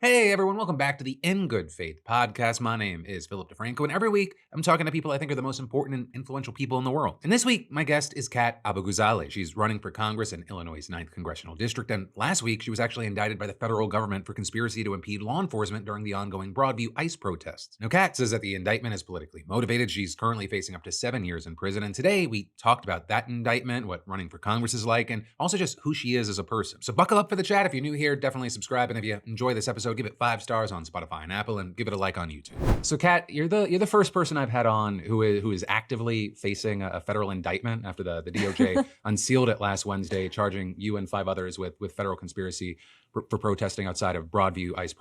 Hey everyone, welcome back to the In Good Faith podcast. My name is Philip DeFranco, and every week I'm talking to people I think are the most important and influential people in the world. And this week, my guest is Kat Abughazaleh. She's running for Congress in Illinois' 9th Congressional District, and last week she was actually indicted by the federal government for conspiracy to impede law enforcement during the ongoing Broadview ICE protests. Now, Kat says that the indictment is politically motivated. She's currently facing up to 7 years in prison, and today we talked about that indictment, what running for Congress is like, and also just who she is as a person. So buckle up for the chat. If you're new here, definitely subscribe, and if you enjoy this episode, give it 5 stars on Spotify and Apple, and give it a like on YouTube. So, Kat, you're the first person I've had on who is actively facing a federal indictment after the DOJ unsealed it last Wednesday, charging you and 5 others with federal conspiracy for protesting outside of Broadview ICE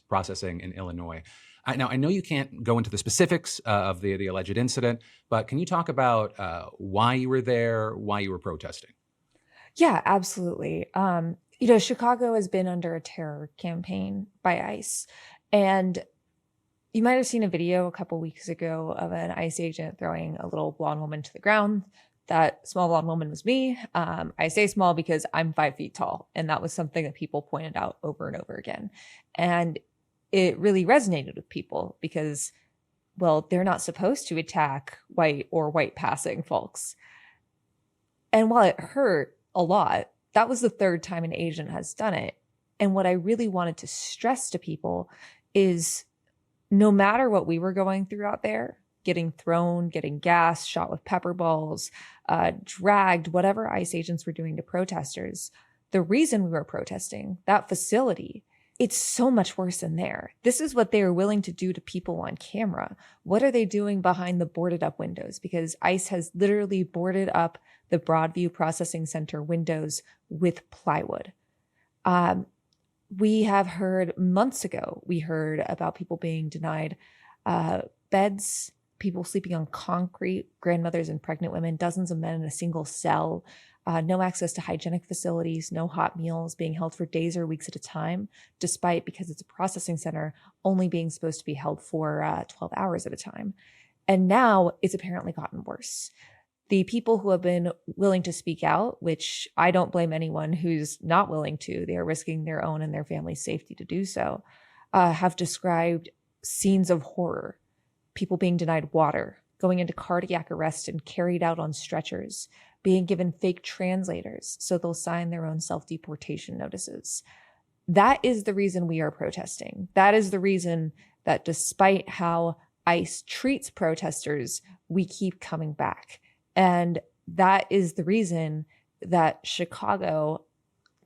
processing in Illinois. Now, I know you can't go into the specifics of the alleged incident, but can you talk about why you were there, why you were protesting? Yeah, absolutely. Chicago has been under a terror campaign by ICE. And you might have seen a video a couple weeks ago of an ICE agent throwing a little blonde woman to the ground. That small blonde woman was me. I say small because I'm 5 feet tall. And that was something that people pointed out over and over again. And it really resonated with people because, well, they're not supposed to attack white or white passing folks. And while it hurt a lot, that was the 3rd time an agent has done it. And what I really wanted to stress to people is no matter what we were going through out there, getting thrown, getting gassed, shot with pepper balls, dragged, whatever ICE agents were doing to protesters, the reason we were protesting, that facility, it's so much worse in there. This is what they are willing to do to people on camera. What are they doing behind the boarded up windows? Because ICE has literally boarded up the Broadview Processing Center windows with plywood. We have heard months ago, we heard about people being denied beds, people sleeping on concrete, grandmothers and pregnant women, dozens of men in a single cell, no access to hygienic facilities, no hot meals, being held for days or weeks at a time, despite, because it's a processing center, only being supposed to be held for 12 hours at a time. And now it's apparently gotten worse. The people who have been willing to speak out, which I don't blame anyone who's not willing to, they are risking their own and their family's safety to do so, have described scenes of horror, people being denied water, going into cardiac arrest and carried out on stretchers, being given fake translators so they'll sign their own self-deportation notices. That is the reason we are protesting. That is the reason that despite how ICE treats protesters, we keep coming back. And that is the reason that Chicago,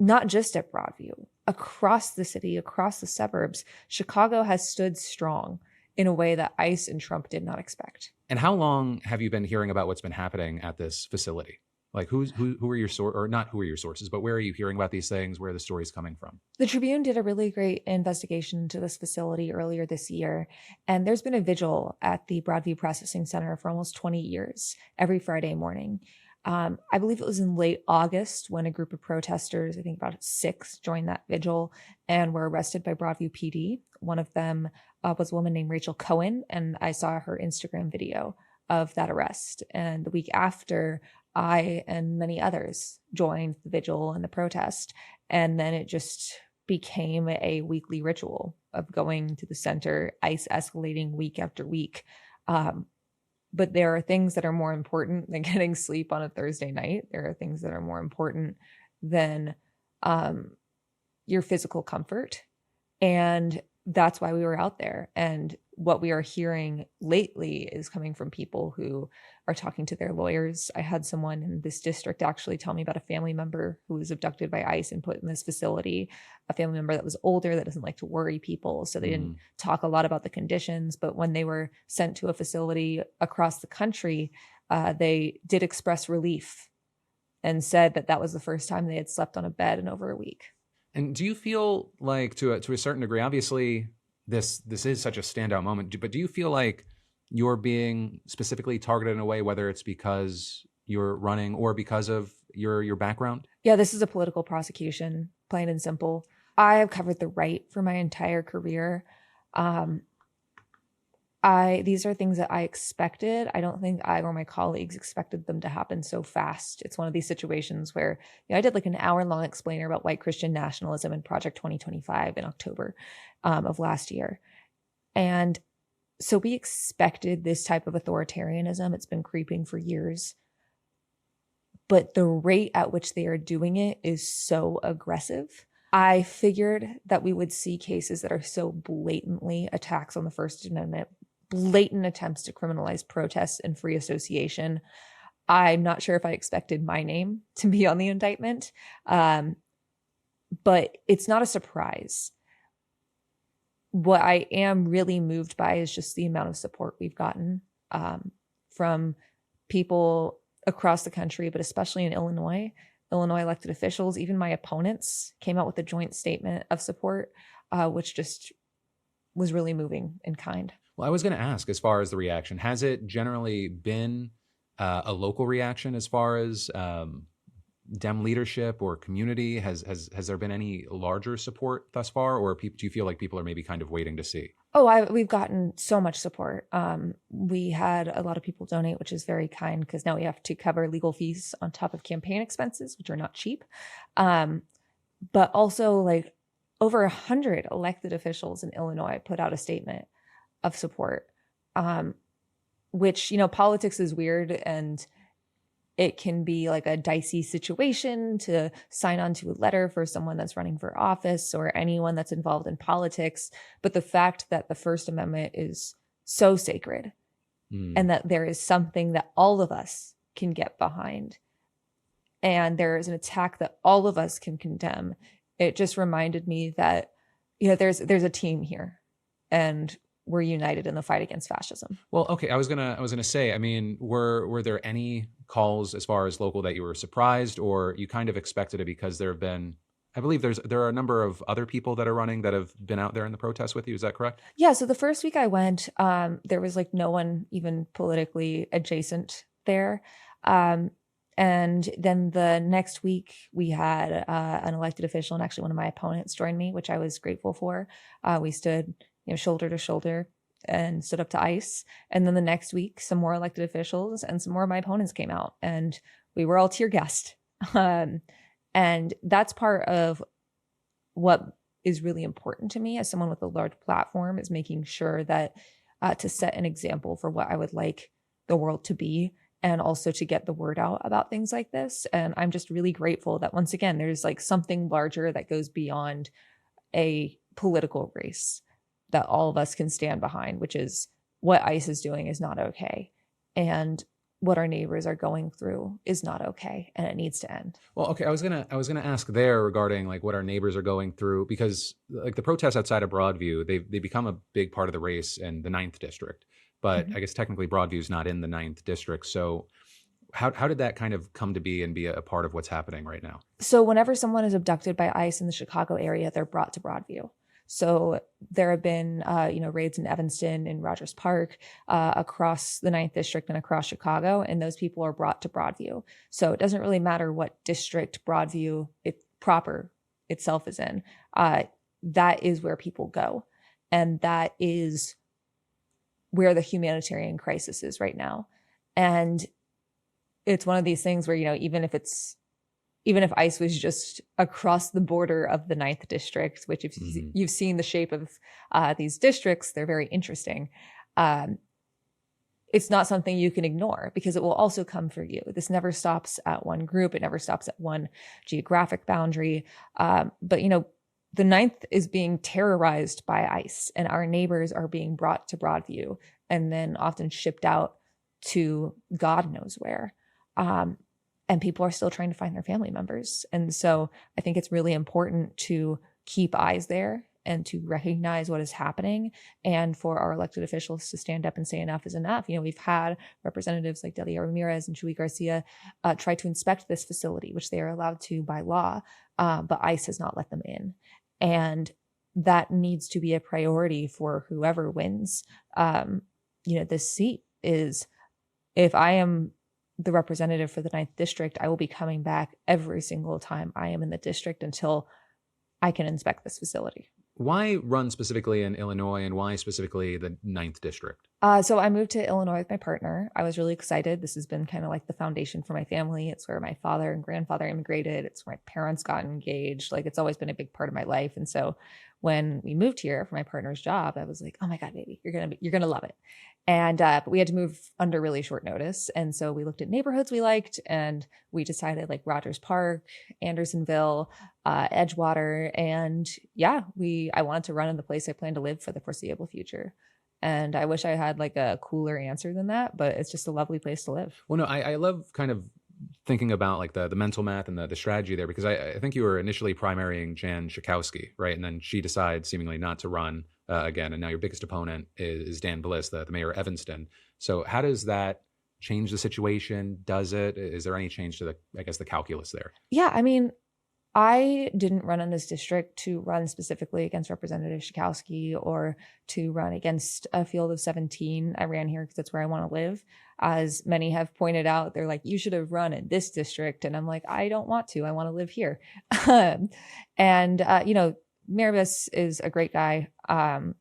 not just at Broadview, across the city, across the suburbs, Chicago has stood strong in a way that ICE and Trump did not expect. And how long have you been hearing about what's been happening at this facility? Like who are your or not who are your sources, but where are you hearing about these things? Where are the stories coming from? The Tribune did a really great investigation into this facility earlier this year, and there's been a vigil at the Broadview Processing Center for almost 20 years, every Friday morning. I believe it was in late August when a group of protesters, I think about 6, joined that vigil and were arrested by Broadview PD. One of them was a woman named Rachel Cohen, and I saw her Instagram video of that arrest. And the week after, I and many others joined the vigil and the protest. And then it just became a weekly ritual of going to the center, ICE escalating week after week. But there are things that are more important than getting sleep on a Thursday night. There are things that are more important than your physical comfort. And that's why we were out there. And what we are hearing lately is coming from people who are talking to their lawyers. I had someone in this district actually tell me about a family member who was abducted by ICE and put in this facility, a family member that was older that doesn't like to worry people. So they didn't talk a lot about the conditions, but when they were sent to a facility across the country, they did express relief and said that that was the first time they had slept on a bed in over a week. And do you feel like, to a certain degree, obviously this is such a standout moment, but do you feel like you're being specifically targeted in a way, whether it's because you're running or because of your background? Yeah, this is a political prosecution, plain and simple. I have covered the right for my entire career. I These are things that I expected. I don't think I or my colleagues expected them to happen so fast. It's one of these situations where, I did like an hour-long explainer about white Christian nationalism in Project 2025 in October of last year. And so we expected this type of authoritarianism. It's been creeping for years. But the rate at which they are doing it is so aggressive. I figured that we would see cases that are so blatantly attacks on the First Amendment, blatant attempts to criminalize protests and free association. I'm not sure if I expected my name to be on the indictment, but it's not a surprise. What I am really moved by is just the amount of support we've gotten from people across the country, but especially in Illinois elected officials. Even my opponents came out with a joint statement of support, which just was really moving in kind. Well, I was going to ask, as far as the reaction, has it generally been a local reaction as far as Dem leadership or community? Has there been any larger support thus far, or do you feel like people are maybe kind of waiting to see? Oh, we've gotten so much support. We had a lot of people donate, which is very kind, because now we have to cover legal fees on top of campaign expenses, which are not cheap. But also, like, over 100 elected officials in Illinois put out a statement of support, which, politics is weird, and it can be like a dicey situation to sign on to a letter for someone that's running for office or anyone that's involved in politics. But the fact that the First Amendment is so sacred and that there is something that all of us can get behind, and there is an attack that all of us can condemn, it just reminded me that, there's a team here, and we're united in the fight against fascism. Well, okay, I was gonna say, I mean, were there any calls as far as local that you were surprised, or you kind of expected it, because there have been, I believe there are a number of other people that are running that have been out there in the protests with you. Is that correct? Yeah. So the first week I went, there was like no one even politically adjacent there. And then the next week we had an elected official, and actually one of my opponents joined me, which I was grateful for. We stood shoulder to shoulder and stood up to ICE. And then the next week, some more elected officials and some more of my opponents came out, and we were all tear gassed. And that's part of what is really important to me as someone with a large platform, is making sure that to set an example for what I would like the world to be, and also to get the word out about things like this. And I'm just really grateful that, once again, there's like something larger that goes beyond a political race that all of us can stand behind, which is what ICE is doing is not okay. And what our neighbors are going through is not okay, and it needs to end. Well, okay, I was gonna ask there regarding like what our neighbors are going through, because like the protests outside of Broadview, they become a big part of the race in the 9th district. But I guess technically Broadview is not in the 9th district. So how did that kind of come to be and be a part of what's happening right now? So whenever someone is abducted by ICE in the Chicago area, they're brought to Broadview. So there have been, raids in Evanston, in Rogers Park, across the 9th district and across Chicago, and those people are brought to Broadview. So it doesn't really matter what district Broadview proper itself is in. That is where people go, and that is where the humanitarian crisis is right now. And it's one of these things where, even if ICE was just across the border of the 9th district, which if you've seen the shape of these districts, they're very interesting. It's not something you can ignore, because it will also come for you. This never stops at one group. It never stops at one geographic boundary. But, the 9th is being terrorized by ICE, and our neighbors are being brought to Broadview and then often shipped out to God knows where. And people are still trying to find their family members. And so I think it's really important to keep eyes there and to recognize what is happening, and for our elected officials to stand up and say enough is enough. We've had representatives like Delia Ramirez and Chuy Garcia try to inspect this facility, which they are allowed to by law, but ICE has not let them in. And that needs to be a priority for whoever wins. This seat is, if I am the representative for the 9th district, I will be coming back every single time I am in the district until I can inspect this facility. Why run specifically in Illinois, and why specifically the 9th district? So I moved to Illinois with my partner. I was really excited. This has been kind of like the foundation for my family. It's where my father and grandfather immigrated. It's where my parents got engaged. Like it's always been a big part of my life. And so when we moved here for my partner's job, I was like, "Oh my God, baby, you're gonna love it." And but we had to move under really short notice. And so we looked at neighborhoods we liked, and we decided like Rogers Park, Andersonville, Edgewater, and yeah, we I wanted to run in the place I plan to live for the foreseeable future. And I wish I had like a cooler answer than that, but it's just a lovely place to live. Well, no, I love kind of thinking about like the mental math and the strategy there because I think you were initially primarying Jan Schakowsky, right? And then she decides seemingly not to run again. And now your biggest opponent is Dan Bliss, the mayor of Evanston. So how does that change the situation? Does it? Is there any change to the calculus there? Yeah, I mean, I didn't run in this district to run specifically against Representative Schakowsky or to run against a field of 17. I ran here because that's where I want to live. As many have pointed out, they're like, you should have run in this district. And I'm like, I don't want to. I want to live here. Mayor Biss is a great guy.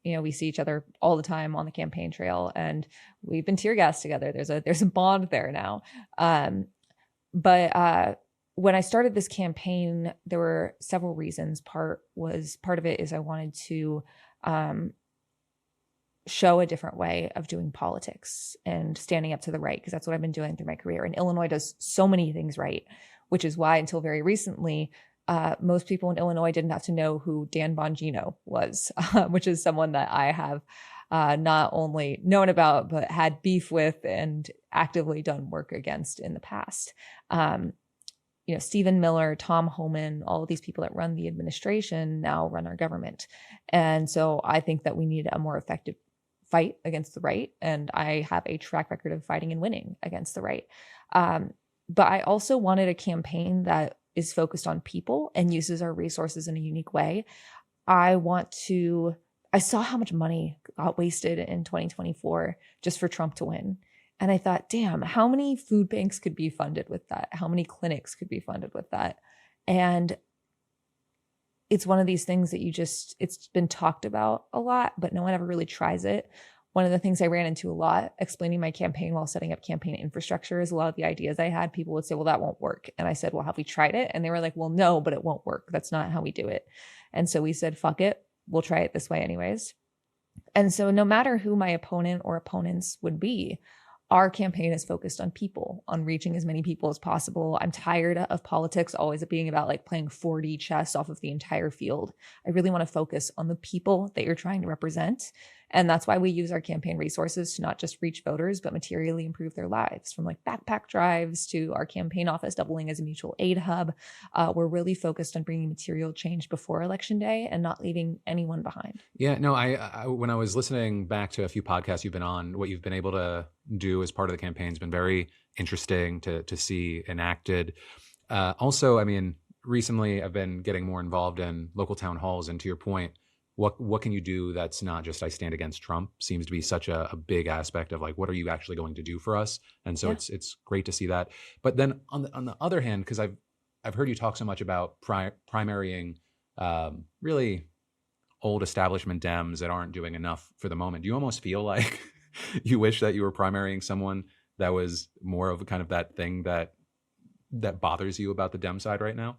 We see each other all the time on the campaign trail, and we've been tear gassed together. There's a bond there now. But when I started this campaign, there were several reasons. Part of it is I wanted to show a different way of doing politics and standing up to the right, because that's what I've been doing through my career. And Illinois does so many things right, which is why until very recently, most people in Illinois didn't have to know who Dan Bongino was, which is someone that I have not only known about, but had beef with and actively done work against in the past. Stephen Miller, Tom Homan, all of these people that run the administration now run our government. And so I think that we need a more effective fight against the right. And I have a track record of fighting and winning against the right. But I also wanted a campaign that is focused on people and uses our resources in a unique way. I saw how much money got wasted in 2024 just for Trump to win. And I thought, damn, how many food banks could be funded with that? How many clinics could be funded with that? And it's one of these things that it's been talked about a lot, but no one ever really tries it. One of the things I ran into a lot explaining my campaign while setting up campaign infrastructure is a lot of the ideas I had, people would say, well, that won't work. And I said, well, have we tried it? And they were like, well, no, but it won't work. That's not how we do it. And so we said, fuck it. We'll try it this way anyways. And so no matter who my opponent or opponents would be, our campaign is focused on people, on reaching as many people as possible. I'm tired of politics always being about like playing 4D chess off of the entire field. I really want to focus on the people that you're trying to represent. And that's why we use our campaign resources to not just reach voters, but materially improve their lives, from like backpack drives to our campaign office doubling as a mutual aid hub. We're really focused on bringing material change before Election Day and not leaving anyone behind. Yeah, no, I when I was listening back to a few podcasts you've been on, what you've been able to do as part of the campaign has been very interesting to see enacted. Also, I mean, recently I've been getting more involved in local town halls, and to your point, what can you do that's not just I stand against Trump seems to be such a big aspect of like, what are you actually going to do for us? And so it's great to see that. But then on the other hand, because I've heard you talk so much about primarying really old establishment Dems that aren't doing enough for the moment. Do you almost feel like you wish that you were primarying someone that was more of a kind of that thing that bothers you about the Dem side right now?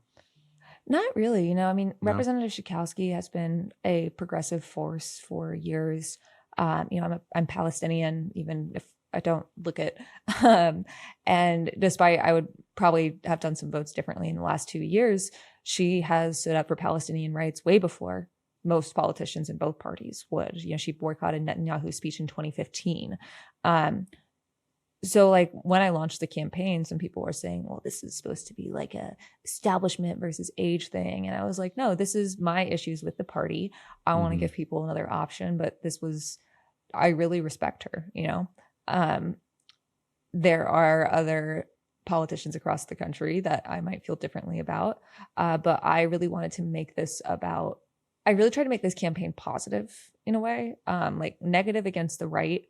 Not really. I mean, No? Representative Schakowsky has been a progressive force for years. I'm Palestinian, even if I don't look it. And despite I would probably have done some votes differently in the last 2 years, she has stood up for Palestinian rights way before most politicians in both parties would. She boycotted Netanyahu's speech in 2015. So like when I launched the campaign, some people were saying, well, this is supposed to be like a establishment versus age thing. And I was like, no, this is my issues with the party. I want to give people another option, but I really respect her, there are other politicians across the country that I might feel differently about. But I really wanted to make this I really tried to make this campaign positive in a way, like negative against the right.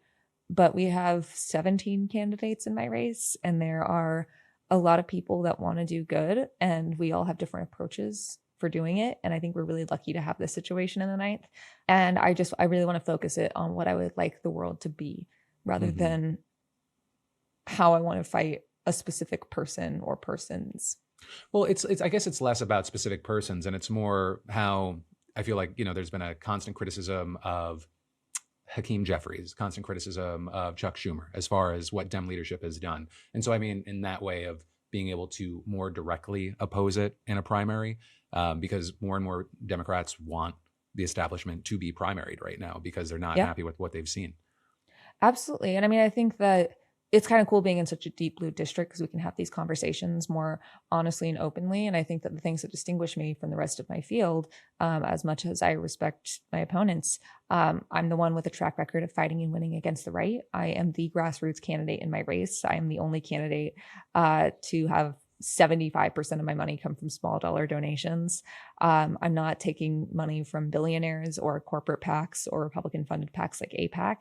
But we have 17 candidates in my race, and there are a lot of people that want to do good, and we all have different approaches for doing it. And I think we're really lucky to have this situation in the ninth. And I really want to focus it on what I would like the world to be. rather Mm-hmm. than how I want to fight a specific person or persons. Well, it's I guess it's less about specific persons, and it's more how I feel like, there's been a constant criticism of Hakeem Jeffries, constant criticism of Chuck Schumer as far as what Dem leadership has done. And so, I mean, in that way of being able to more directly oppose it in a primary, because more and more Democrats want the establishment to be primaried right now because they're not Yeah. happy with what they've seen. Absolutely. And I mean, I think that it's kind of cool being in such a deep blue district because we can have these conversations more honestly and openly. And I think that the things that distinguish me from the rest of my field, as much as I respect my opponents, I'm the one with a track record of fighting and winning against the right. I am the grassroots candidate in my race. I am the only candidate to have 75% of my money come from small dollar donations. I'm not taking money from billionaires or corporate PACs or Republican funded PACs like APAC.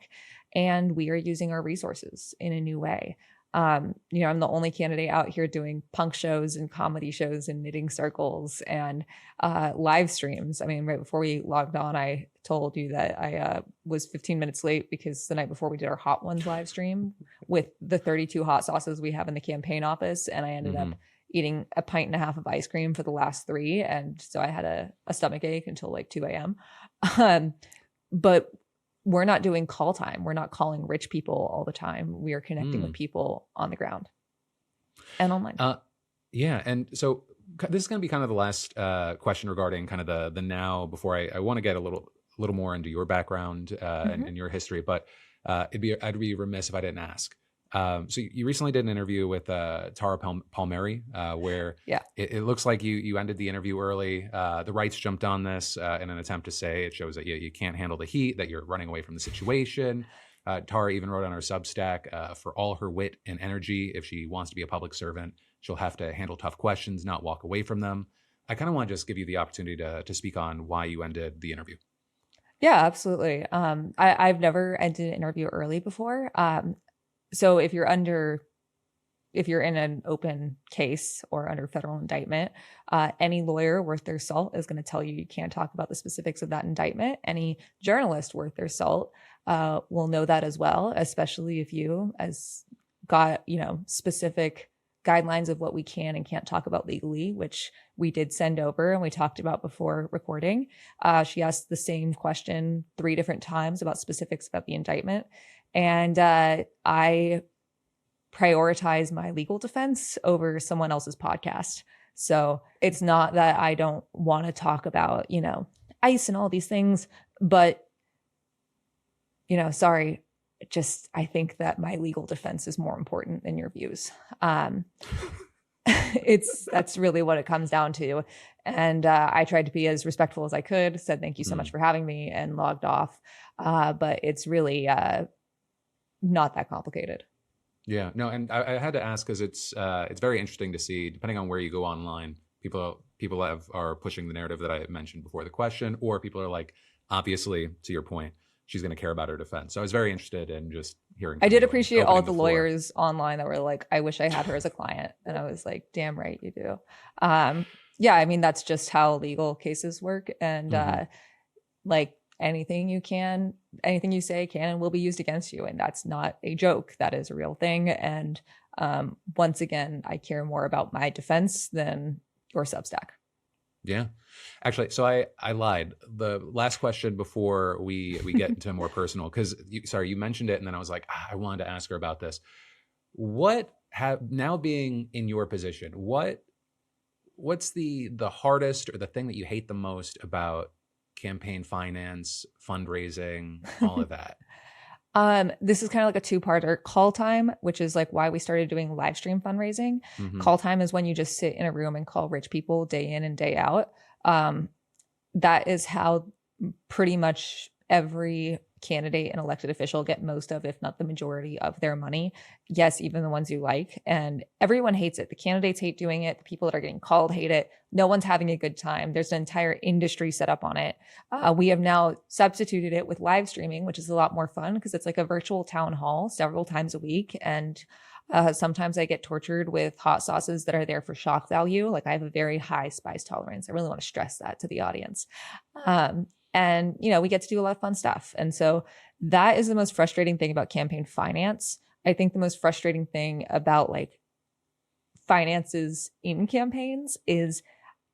And we are using our resources in a new way. I'm the only candidate out here doing punk shows and comedy shows and knitting circles and live streams. I mean, right before we logged on, I told you that I was 15 minutes late because the night before we did our Hot Ones live stream with the 32 hot sauces we have in the campaign office. And I ended up eating a pint and a half of ice cream for the last 3. And so I had a stomach ache until like 2 a.m. But we're not doing call time. We're not calling rich people all the time. We are connecting with people on the ground and online. Yeah. And so this is going to be kind of the last question regarding kind of the now before I want to get a little more into your background and your history, but I'd be remiss if I didn't ask. So you recently did an interview with Tara Palmeri, where it looks like you ended the interview early. The rights jumped on this in an attempt to say it shows that you can't handle the heat, that you're running away from the situation. Tara even wrote on her Substack, for all her wit and energy, if she wants to be a public servant, she'll have to handle tough questions, not walk away from them. I kind of want to just give you the opportunity to speak on why you ended the interview. Yeah, absolutely. I've never ended an interview early before. So if you're in an open case or under federal indictment, any lawyer worth their salt is going to tell you can't talk about the specifics of that indictment. Any journalist worth their salt will know that as well, especially if you got specific guidelines of what we can and can't talk about legally, which we did send over and we talked about before recording. She asked the same question 3 different times about specifics about the indictment. And I prioritize my legal defense over someone else's podcast. So it's not that I don't want to talk about, ICE and all these things, but, sorry, just I think that my legal defense is more important than your views. That's really what it comes down to. And I tried to be as respectful as I could, said thank you so much for having me, and logged off. But it's really not that complicated. Yeah, no, and I had to ask because it's very interesting to see, depending on where you go online, people are pushing the narrative that I mentioned before the question, or people are like, obviously, to your point, she's going to care about her defense. So I was very interested in just hearing. I did appreciate all the lawyers online that were like, I wish I had her as a client. And I was like, damn right you do. Yeah, I mean, that's just how legal cases work. And like anything you say can and will be used against you. And that's not a joke. That is a real thing. And once again, I care more about my defense than your Substack. Yeah. Actually, so I lied. The last question before we get into more personal, because you mentioned it and then I was like, I wanted to ask her about this. Now being in your position, what's the hardest or the thing that you hate the most about campaign finance, fundraising, all of that? This is kind of like a 2-parter. Call time, which is like why we started doing live stream fundraising. Call time is when you just sit in a room and call rich people day in and day out. That is how pretty much every candidate and elected official get most of, if not the majority of their money. Yes, even the ones you like. And everyone hates it. The candidates hate doing it. The people that are getting called hate it. No one's having a good time. There's an entire industry set up on it. We have now substituted it with live streaming, which is a lot more fun because it's like a virtual town hall several times a week. And sometimes I get tortured with hot sauces that are there for shock value. Like I have a very high spice tolerance. I really want to stress that to the audience. And, we get to do a lot of fun stuff. And so that is the most frustrating thing about campaign finance. I think the most frustrating thing about like finances in campaigns is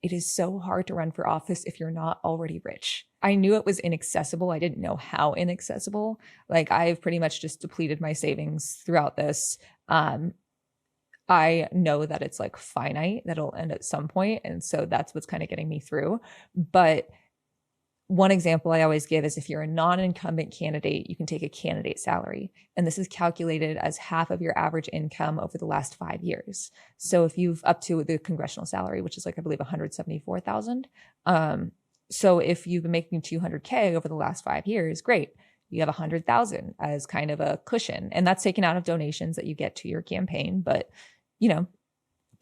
it is so hard to run for office if you're not already rich. I knew it was inaccessible. I didn't know how inaccessible. Like I've pretty much just depleted my savings throughout this. I know that it's like finite, that it'll end at some point. And so that's what's kind of getting me through. But one example I always give is if you're a non-incumbent candidate, you can take a candidate salary. And this is calculated as half of your average income over the last 5 years. So if you've up to the congressional salary, which is like, I believe 174,000. So if you've been making 200K over the last 5 years, great. You have 100,000 as kind of a cushion. And that's taken out of donations that you get to your campaign. But,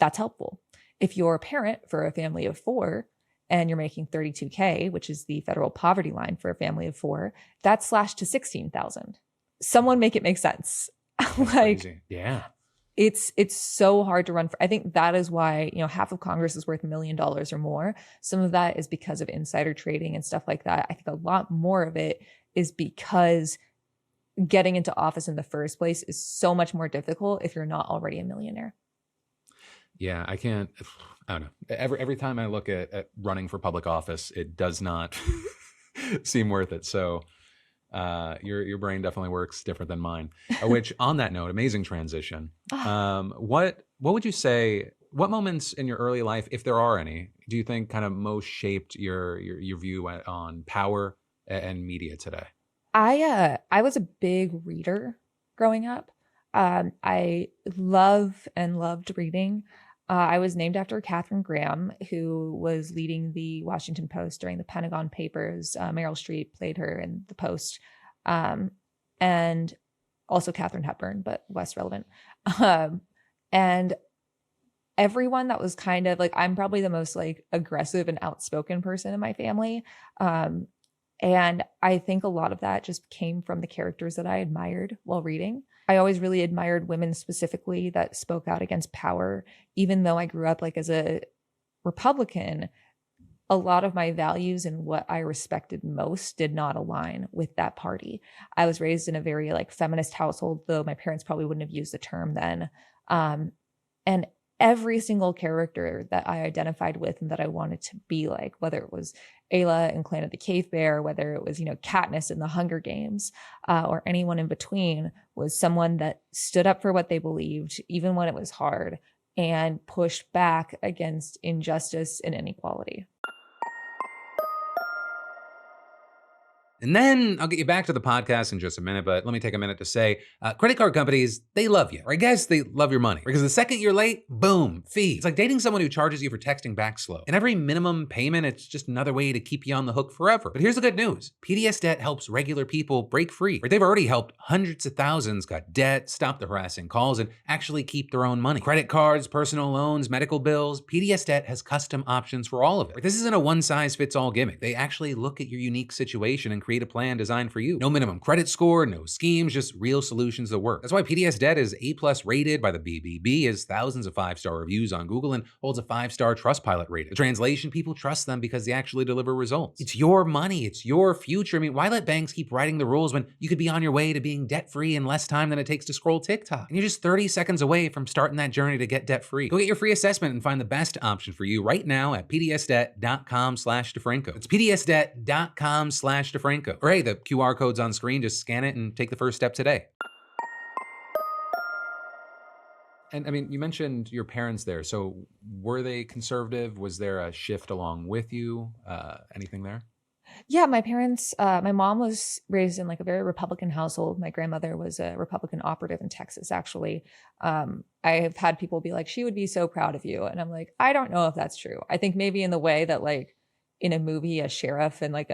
that's helpful. If you're a parent for a family of 4, and you're making 32K, which is the federal poverty line for a family of 4, that's slashed to 16,000. Someone make it make sense. Like, crazy. Yeah. It's so hard to run for. I think that is why, half of Congress is worth $1 million or more. Some of that is because of insider trading and stuff like that. I think a lot more of it is because getting into office in the first place is so much more difficult if you're not already a millionaire. Yeah, I don't know. Every time I look at running for public office, it does not seem worth it. So your brain definitely works different than mine. Which, on that note, amazing transition. What would you say? What moments in your early life, if there are any, do you think kind of most shaped your view on power and media today? I was a big reader growing up. I loved reading. I was named after Katharine Graham, who was leading the Washington Post during the Pentagon Papers. Meryl Streep played her in the Post. And also Katharine Hepburn, but less relevant. And everyone that was kind of like, I'm probably the most like aggressive and outspoken person in my family. And I think a lot of that just came from the characters that I admired while reading. I always really admired women specifically that spoke out against power. Even though I grew up like as a Republican, a lot of my values and what I respected most did not align with that party. I was raised in a very like feminist household, though my parents probably wouldn't have used the term then. And every single character that I identified with and that I wanted to be like, whether it was Ayla in Clan of the Cave Bear, whether it was, Katniss in the Hunger Games, or anyone in between, was someone that stood up for what they believed, even when it was hard, and pushed back against injustice and inequality. And then I'll get you back to the podcast in just a minute, but let me take a minute to say, credit card companies, they love you. Or I guess they love your money. Because the second you're late, boom, fee. It's like dating someone who charges you for texting back slow. And every minimum payment, it's just another way to keep you on the hook forever. But here's the good news. PDS Debt helps regular people break free. They've already helped hundreds of thousands cut debt, stop the harassing calls, and actually keep their own money. Credit cards, personal loans, medical bills, PDS Debt has custom options for all of it. This isn't a one-size-fits-all gimmick. They actually look at your unique situation and create a plan designed for you. No minimum credit score, no schemes, just real solutions that work. That's why PDS Debt is A+ rated by the BBB, has thousands of 5-star reviews on Google, and holds a 5-star Trustpilot rating. The translation, people trust them because they actually deliver results. It's your money, it's your future. I mean, why let banks keep writing the rules when you could be on your way to being debt-free in less time than it takes to scroll TikTok? And you're just 30 seconds away from starting that journey to get debt-free. Go get your free assessment and find the best option for you right now at pdsdebt.com/DeFranco. It's pdsdebt.com/DeFranco. Or hey, the QR code's on screen, just scan it and take the first step today. And I mean, you mentioned your parents there. So were they conservative? Was there a shift along with you? Anything there? Yeah, my parents, my mom was raised in like a very Republican household. My grandmother was a Republican operative in Texas, actually. I have had people be like, she would be so proud of you. And I'm like, I don't know if that's true. I think maybe in the way that like in a movie, a sheriff and like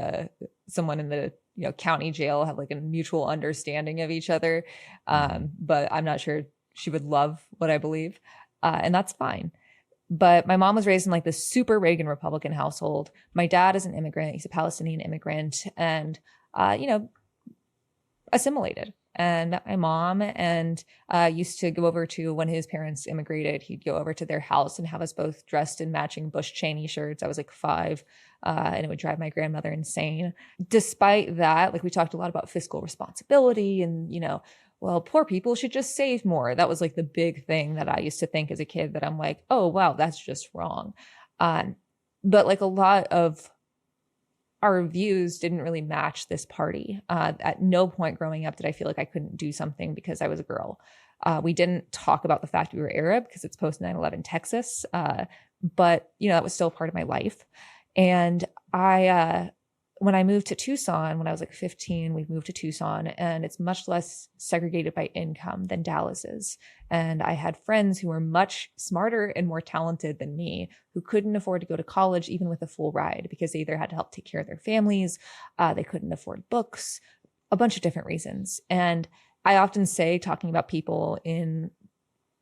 someone in the county jail have like a mutual understanding of each other. But I'm not sure she would love what I believe. And that's fine. But my mom was raised in like this super Reagan Republican household. My dad is an immigrant. He's a Palestinian immigrant and, assimilated. and met my mom, and used to go over to, when his parents immigrated, he'd go over to their house and have us both dressed in matching Bush Cheney shirts. I was like 5, and it would drive my grandmother insane. Despite that, like, we talked a lot about fiscal responsibility and, well, poor people should just save more. That was like the big thing that I used to think as a kid, that I'm like, oh, wow, that's just wrong. But like, a lot of our views didn't really match this party. At no point growing up did I feel like I couldn't do something because I was a girl. We didn't talk about the fact we were Arab because it's post 9/11 Texas. But, that was still part of my life. And when I moved to Tucson, when I was like 15, we moved to Tucson, and it's much less segregated by income than Dallas is. And I had friends who were much smarter and more talented than me, who couldn't afford to go to college even with a full ride, because they either had to help take care of their families, they couldn't afford books, a bunch of different reasons. And I often say, talking about people in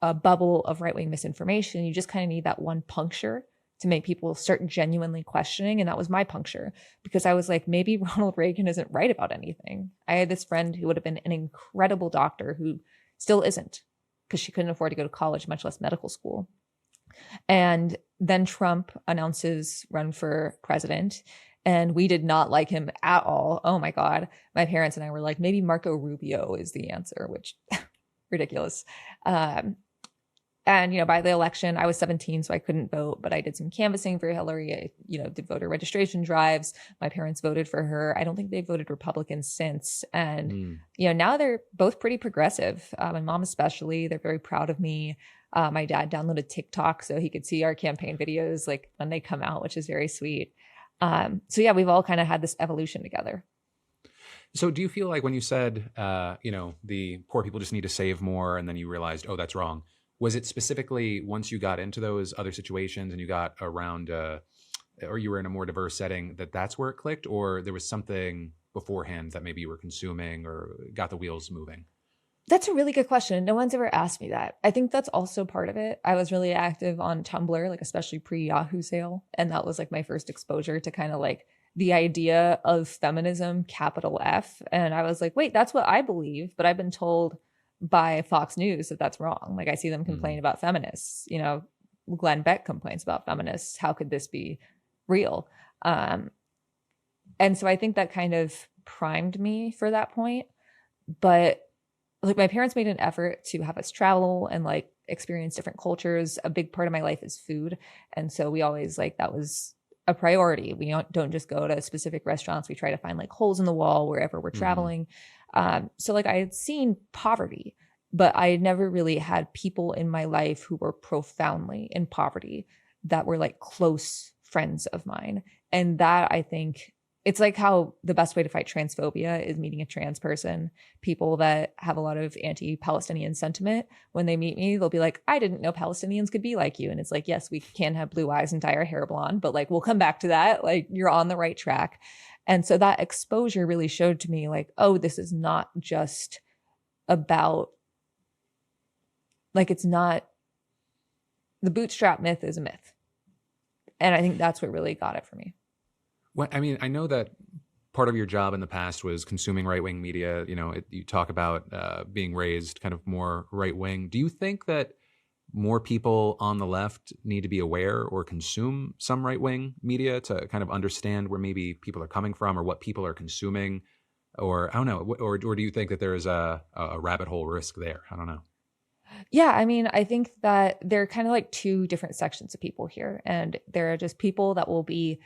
a bubble of right-wing misinformation, you just kind of need that one puncture to make people start genuinely questioning. And that was my puncture, because I was like, maybe Ronald Reagan isn't right about anything. I had this friend who would have been an incredible doctor who still isn't, because she couldn't afford to go to college, much less medical school. And then Trump announces run for president, and we did not like him at all. Oh my God. My parents and I were like, maybe Marco Rubio is the answer, which ridiculous. And, by the election, I was 17, so I couldn't vote, but I did some canvassing for Hillary. I, did voter registration drives. My parents voted for her. I don't think they've voted Republican since. And, now they're both pretty progressive. My mom especially, they're very proud of me. My dad downloaded TikTok so he could see our campaign videos like when they come out, which is very sweet. So yeah, we've all kind of had this evolution together. So do you feel like when you said, the poor people just need to save more, and then you realized, oh, that's wrong, was it specifically once you got into those other situations and you got around, or you were in a more diverse setting, that's where it clicked? Or there was something beforehand that maybe you were consuming or got the wheels moving? That's a really good question. No one's ever asked me that. I think that's also part of it. I was really active on Tumblr, like especially pre-Yahoo sale. And that was like my first exposure to kind of like the idea of feminism, capital F. And I was like, wait, that's what I believe. But I've been told by Fox News that that's wrong. Like, I see them complain about feminists. Glenn Beck complains about feminists. How could this be real? And so I think that kind of primed me for that point. But like, my parents made an effort to have us travel and like experience different cultures. A big part of my life is food. And so we always that was a priority. We don't just go to specific restaurants. We try to find like holes in the wall wherever we're traveling. So like, I had seen poverty, but I had never really had people in my life who were profoundly in poverty that were like close friends of mine. And that, I think, it's like how the best way to fight transphobia is meeting a trans person. People that have a lot of anti-Palestinian sentiment, when they meet me, they'll be like, I didn't know Palestinians could be like you. And it's like, yes, we can have blue eyes and dye our hair blonde, but like, we'll come back to that. Like, you're on the right track. And so that exposure really showed to me like, oh, this is not just about, like, it's not, the bootstrap myth is a myth. And I think that's what really got it for me. Well, I mean, I know that part of your job in the past was consuming right-wing media. You talk about being raised kind of more right-wing. Do you think that more people on the left need to be aware or consume some right-wing media to kind of understand where maybe people are coming from or what people are consuming? Or I don't know, or do you think that there is a rabbit hole risk there? I don't know. Yeah, I mean, I think that there are kind of like two different sections of people here. And there are just people that will be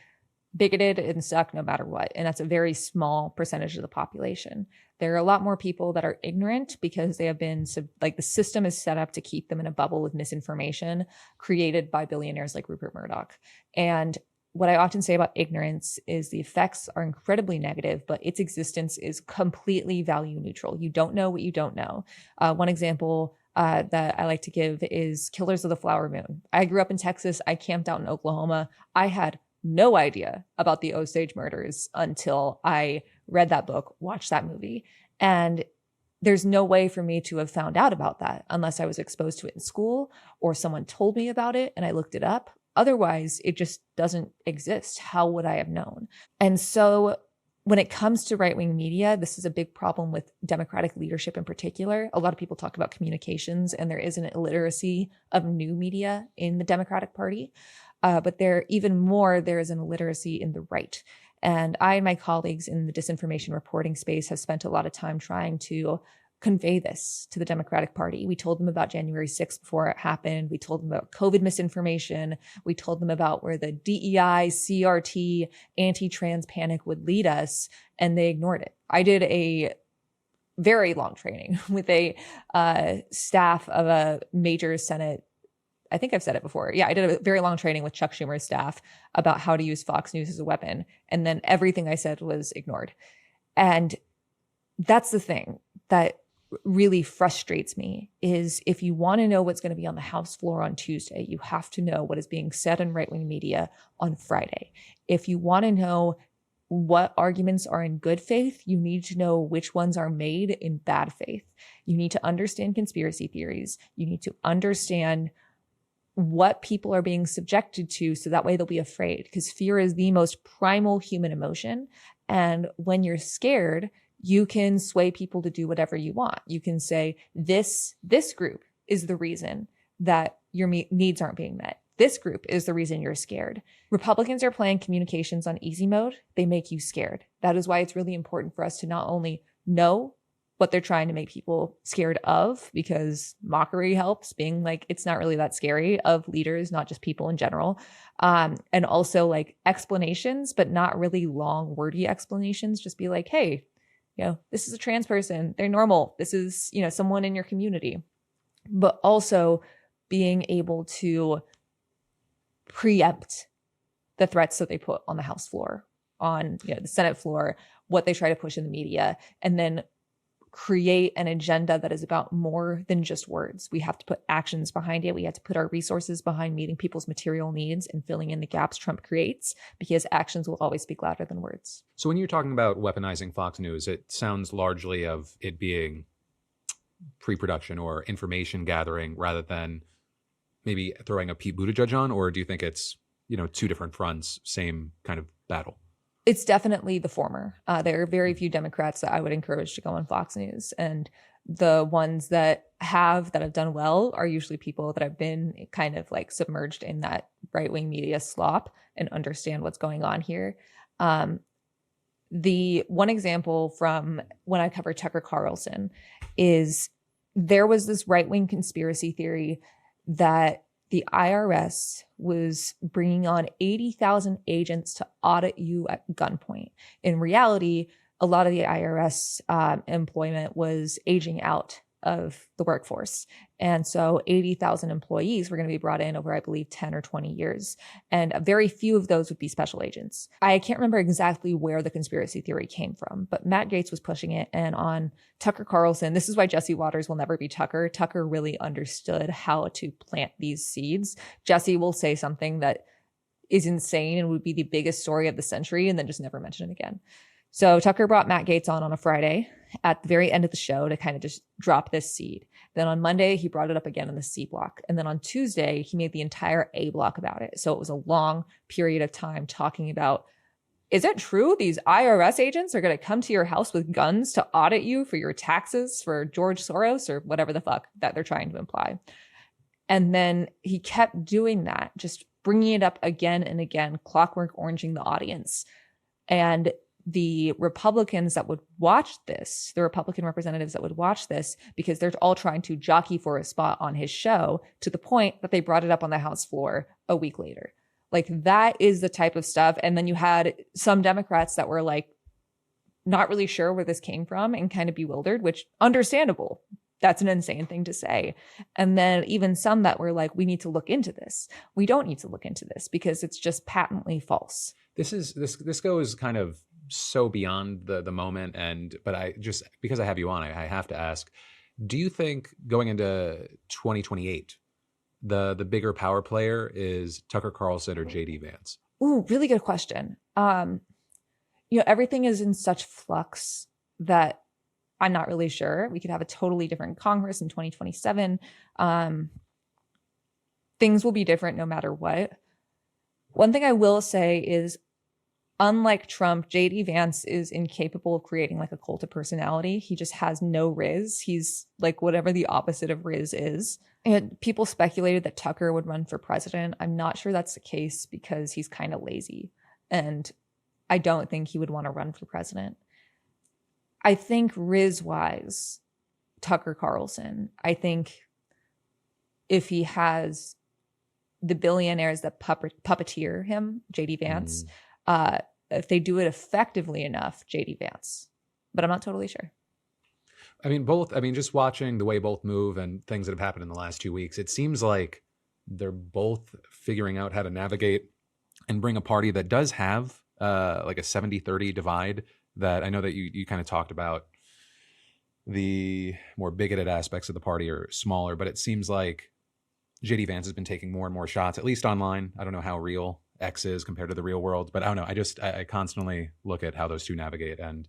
bigoted and stuck no matter what. And that's a very small percentage of the population. There are a lot more people that are ignorant because they have been, like, the system is set up to keep them in a bubble of misinformation created by billionaires like Rupert Murdoch. And what I often say about ignorance is the effects are incredibly negative, but its existence is completely value neutral. You don't know what you don't know. One example that I like to give is Killers of the Flower Moon. I grew up in Texas. I camped out in Oklahoma. I had no idea about the Osage murders until I read that book, watched that movie. And there's no way for me to have found out about that unless I was exposed to it in school or someone told me about it and I looked it up. Otherwise, it just doesn't exist. How would I have known? And so when it comes to right-wing media, this is a big problem with Democratic leadership in particular. A lot of people talk about communications, and there is an illiteracy of new media in the Democratic Party. But there is an illiteracy in the right. And I and my colleagues in the disinformation reporting space have spent a lot of time trying to convey this to the Democratic Party. We told them about January 6th before it happened. We told them about COVID misinformation. We told them about where the DEI, CRT, anti-trans panic would lead us, and they ignored it. I did a very long training with a staff of a major Senate. I think I've said it before. Yeah, I did a very long training with Chuck Schumer's staff about how to use Fox News as a weapon. And then everything I said was ignored. And that's the thing that really frustrates me is if you want to know what's going to be on the House floor on Tuesday, you have to know what is being said in right-wing media on Friday. If you want to know what arguments are in good faith, you need to know which ones are made in bad faith. You need to understand conspiracy theories. You need to understand what people are being subjected to so that way they'll be afraid, because fear is the most primal human emotion. And when you're scared, you can sway people to do whatever you want. You can say, this group is the reason that your needs aren't being met. This group is the reason you're scared. Republicans are playing communications on easy mode. They make you scared. That is why it's really important for us to not only know what they're trying to make people scared of, because mockery helps, being like, it's not really that scary, of leaders, not just people in general. And also like explanations, but not really long, wordy explanations. Just be like, hey, this is a trans person. They're normal. This is, someone in your community. But also being able to preempt the threats that they put on the House floor, on the Senate floor, what they try to push in the media, and then create an agenda that is about more than just words. We have to put actions behind it. We have to put our resources behind meeting people's material needs and filling in the gaps Trump creates, because actions will always speak louder than words. So when you're talking about weaponizing Fox News, it sounds largely of it being pre-production or information gathering rather than maybe throwing a Pete Buttigieg on, or do you think it's, two different fronts, same kind of battle? It's definitely the former. There are very few Democrats that I would encourage to go on Fox News. And the ones that have done well are usually people that have been kind of like submerged in that right-wing media slop and understand what's going on here. The one example from when I covered Tucker Carlson is there was this right-wing conspiracy theory that the IRS was bringing on 80,000 agents to audit you at gunpoint. In reality, a lot of the IRS employment was aging out of the workforce. And so 80,000 employees were going to be brought in over, I believe, 10 or 20 years. And very few of those would be special agents. I can't remember exactly where the conspiracy theory came from, but Matt Gaetz was pushing it. And on Tucker Carlson, this is why Jesse Waters will never be Tucker. Tucker really understood how to plant these seeds. Jesse will say something that is insane and would be the biggest story of the century and then just never mention it again. So Tucker brought Matt Gaetz on a Friday at the very end of the show to kind of just drop this seed. Then on Monday, he brought it up again in the C block. And then on Tuesday, he made the entire A block about it. So it was a long period of time talking about, is it true these IRS agents are going to come to your house with guns to audit you for your taxes for George Soros or whatever the fuck that they're trying to imply? And then he kept doing that, just bringing it up again and again, clockwork oranging the audience. And the Republicans that would watch this, the Republican representatives that would watch this, because they're all trying to jockey for a spot on his show, to the point that they brought it up on the House floor a week later. Like, that is the type of stuff. And then you had some Democrats that were like, not really sure where this came from and kind of bewildered, which understandable. That's an insane thing to say. And then even some that were like, we need to look into this. We don't need to look into this because it's just patently false. This goes kind of so beyond the moment, but I just, because I have you on, I have to ask, do you think going into 2028, the bigger power player is Tucker Carlson or JD Vance? Ooh, really good question. Everything is in such flux that I'm not really sure. We could have a totally different Congress in 2027. Things will be different no matter what. One thing I will say is unlike Trump, JD Vance is incapable of creating like a cult of personality. He just has no riz. He's like whatever the opposite of riz is. And people speculated that Tucker would run for president. I'm not sure that's the case because he's kind of lazy. And I don't think he would want to run for president. I think riz-wise, Tucker Carlson. I think if he has the billionaires that puppeteer him, JD Vance, if they do it effectively enough, JD Vance. But I'm not totally sure. I mean, just watching the way both move and things that have happened in the last 2 weeks, it seems like they're both figuring out how to navigate and bring a party that does have like a 70-30 divide. That I know that you kind of talked about the more bigoted aspects of the party are smaller, but it seems like JD Vance has been taking more and more shots, at least online. I don't know how real X is compared to the real world, but I don't know. I constantly look at how those two navigate, and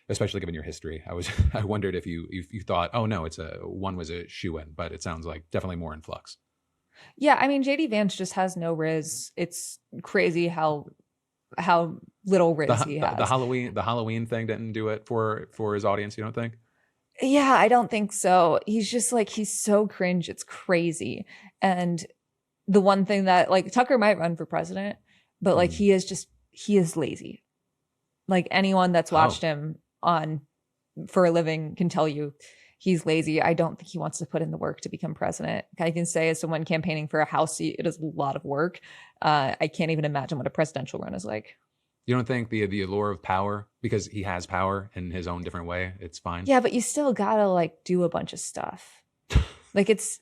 especially given your history, I wondered if you thought, oh no, one was a shoe-in, but it sounds like definitely more in flux. Yeah, I mean, JD Vance just has no riz. It's crazy how little riz he has. The Halloween thing didn't do it for his audience, you don't think? Yeah, I don't think so. He's just like, he's so cringe. It's crazy. And the one thing that like Tucker might run for president, but like he is lazy. Like anyone that's watched him for a living can tell you he's lazy. I don't think he wants to put in the work to become president. I can say as someone campaigning for a House seat, it is a lot of work. I can't even imagine what a presidential run is like. You don't think the allure of power, because he has power in his own different way, it's fine? Yeah, but you still gotta like do a bunch of stuff. Like it's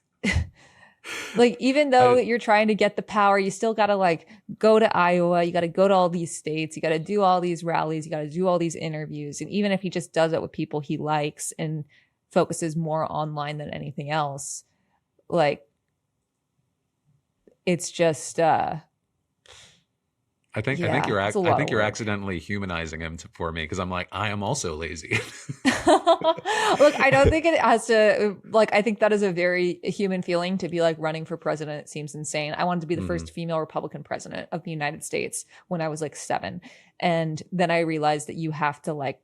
like, even though you're trying to get the power, you still gotta like go to Iowa, you gotta go to all these states, you gotta do all these rallies, you gotta do all these interviews. And even if he just does it with people he likes and focuses more online than anything else, like it's just I think you're accidentally humanizing him for me, because I'm like, I am also lazy. Look, I don't think it has to, like, I think that is a very human feeling to be like running for president. It seems insane. I wanted to be the first female Republican president of the United States when I was like 7. And then I realized that you have to like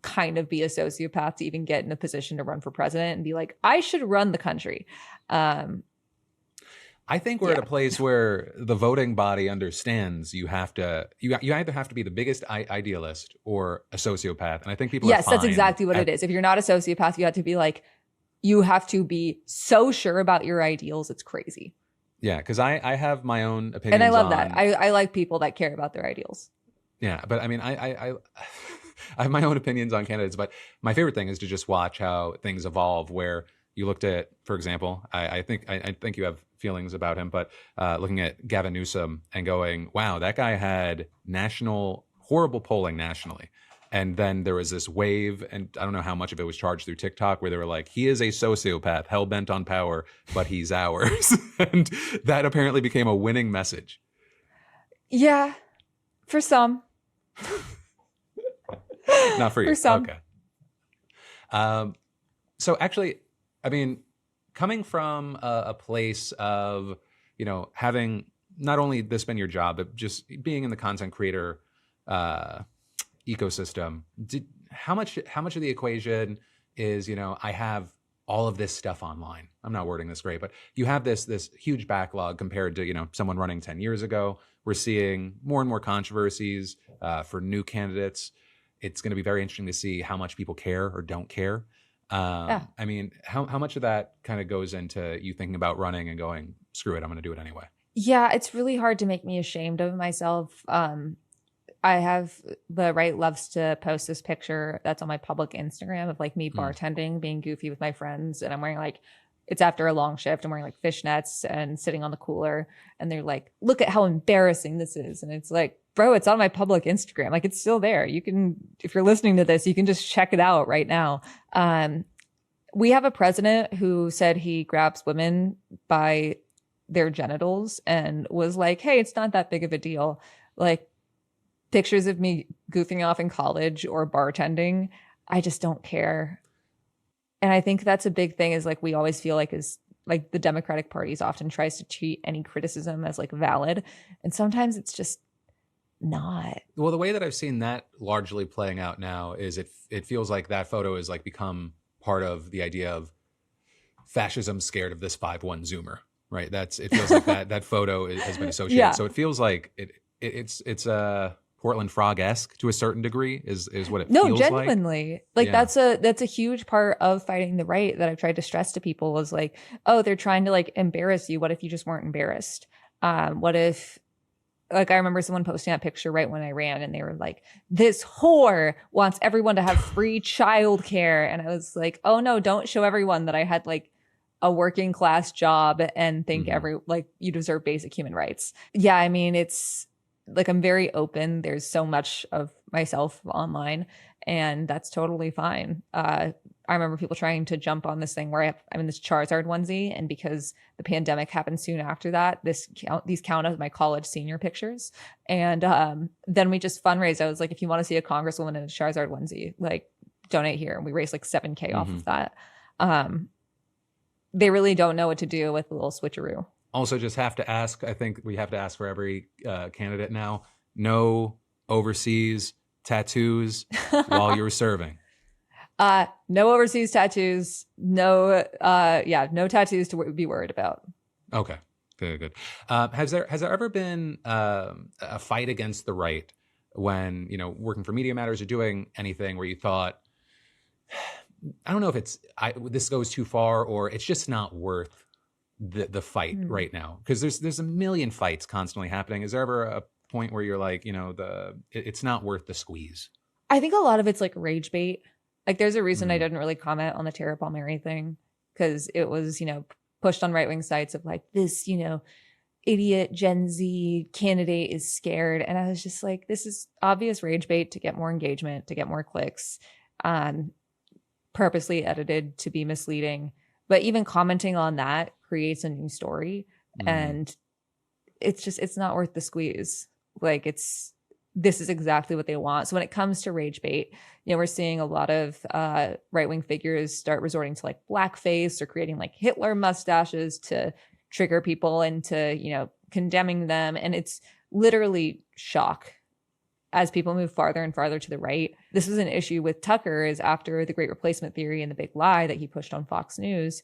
kind of be a sociopath to even get in a position to run for president and be like, I should run the country. I think we're at a place where the voting body understands you either have to be the biggest idealist or a sociopath. And I think people are fine. That's exactly what it is. If you're not a sociopath, you have to be like, you have to be so sure about your ideals. It's crazy. Yeah, because I have my own opinions. And I love that. I like people that care about their ideals. Yeah, but I mean, I have my own opinions on candidates, but my favorite thing is to just watch how things evolve, where you looked at, for example, I think you have feelings about him, but looking at Gavin Newsom and going, wow, that guy had horrible polling nationally. And then there was this wave, and I don't know how much of it was charged through TikTok, where they were like, he is a sociopath, hell-bent on power, but he's ours. And that apparently became a winning message. Yeah, for some. Not for you. For some. Okay. So actually, I mean, coming from a place of, having not only this been your job, but just being in the content creator ecosystem, how much of the equation is, I have all of this stuff online. I'm not wording this great, but you have this huge backlog compared to, someone running 10 years ago. We're seeing more and more controversies for new candidates. It's going to be very interesting to see how much people care or don't care. I mean, how much of that kind of goes into you thinking about running and going, screw it, I'm going to do it anyway? Yeah, it's really hard to make me ashamed of myself. I have the right loves to post this picture that's on my public Instagram of like me bartending, being goofy with my friends. And I'm wearing like, it's after a long shift. I'm wearing like fishnets and sitting on the cooler. And they're like, look at how embarrassing this is. And it's like, bro, it's on my public Instagram. Like it's still there. You can, if you're listening to this, you can just check it out right now. We have a president who said he grabs women by their genitals and was like, hey, it's not that big of a deal. Like pictures of me goofing off in college or bartending, I just don't care. And I think that's a big thing, is like we always feel like is like the Democratic Party often tries to treat any criticism as like valid. And sometimes it's just not. Well, the way that I've seen that largely playing out now is it feels like that photo has like become part of the idea of fascism scared of this 5'1" Zoomer, right? It feels like that photo has been associated. Yeah. So it feels like it's Portland Frog-esque to a certain degree is what it No, feels like. genuinely. Like Yeah. that's a huge part of fighting the right that I've tried to stress to people was like, oh, they're trying to like embarrass you. What if you just weren't embarrassed? What if like I remember someone posting that picture right when I ran and they were like, this whore wants everyone to have free childcare. And I was like, oh no, don't show everyone that I had like a working class job and think like you deserve basic human rights. Yeah, I mean, it's like I'm very open. There's so much of myself online, and that's totally fine. I remember people trying to jump on this thing where I'm in this Charizard onesie, and because the pandemic happened soon after that, these count as my college senior pictures. And then we just fundraised. I was like, if you want to see a congresswoman in a Charizard onesie, like donate here. And we raised like $7,000 off of that. They really don't know what to do with a little switcheroo. Also, just have to ask, I think we have to ask for every candidate now, no overseas tattoos while you're serving. No overseas tattoos. No, no tattoos to be worried about. Okay, good. Has there ever been a fight against the right when, working for Media Matters or doing anything where you thought, I don't know if this goes too far or it's just not worth the fight right now? Because there's a million fights constantly happening. Is there ever a point where you're like, it's not worth the squeeze? I think a lot of it's like rage bait. Like there's a reason I didn't really comment on the Tara Palmeri thing, because it was, pushed on right-wing sites of like this, idiot Gen Z candidate is scared. And I was just like, this is obvious rage bait to get more engagement, to get more clicks, purposely edited to be misleading. But even commenting on that creates a new story. And it's not worth the squeeze. Like this is exactly what they want. So when it comes to rage bait, we're seeing a lot of right-wing figures start resorting to like blackface or creating like Hitler mustaches to trigger people into, condemning them. And it's literally shock as people move farther and farther to the right. This was an issue with Tucker, is after the Great Replacement theory and the big lie that he pushed on Fox News,